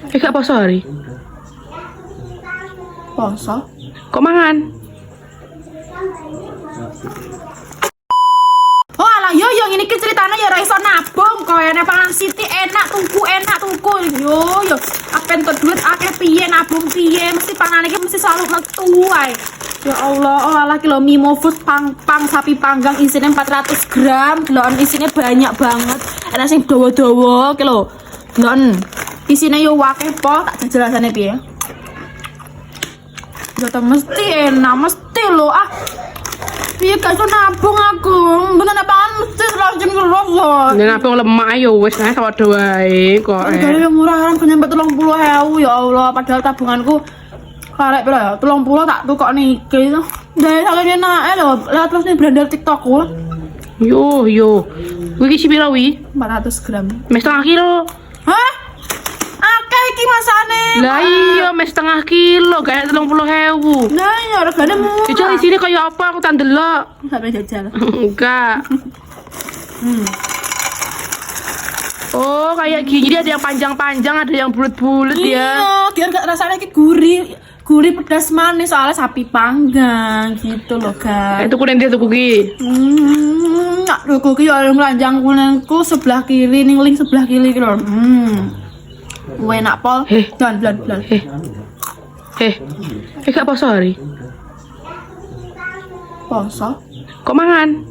Gak poso hari. Poso? Kok mangan? Oh alah yo ini ki ceritanya ya ra iso nabung kok enak pangan Siti enak tuku yo apen ke duit akeh piye nabung piye mesti pangan iki mesti selalu metu ae. Ya Allah, oh alah kilo Mimo Food pang sapi panggang isinya 400 gram, kiloan isinya banyak banget. Enak sing dawa-dawa kilo. Kiloan isinya yo wakeh po, tak jelasannya piye. Ya mesti enak, mesti lo ah. Iya gak nabung aku, bener apaan mesti langsung kerosot. Ini nabung lemak ayo wes nah sama wae kok. Dari yang murah kan nyampe 30.000 ya Allah, padahal tabunganku karek pira ya 30 tak tukok niki to. Dari saking enake lho, lihat terus nih brandar TikTokku. Yo. Kuwi iki pira wi? 400 gram. Mes setengah kilo. Hah? Akeh iki masane. Lah iya mes setengah kilo kayak 30.000. Nah, ya regane murah. Jajal di sini kayak apa aku tak ndelok. Sampai jajal. Enggak. Oh, kayak gini dia ada yang panjang-panjang, ada yang bulat-bulat ya. Iya, biar gak rasanya kayak gurih pedas manis soalnya sapi panggang gitu loh guys. Itu kuning dia tuh kuki. Nak tuku ki yo nglanjang kuningku sebelah kiri ning link sebelah kiri ki lho. Enak pol. Dan blan. Gak poso hari. Poso? Kok mangan?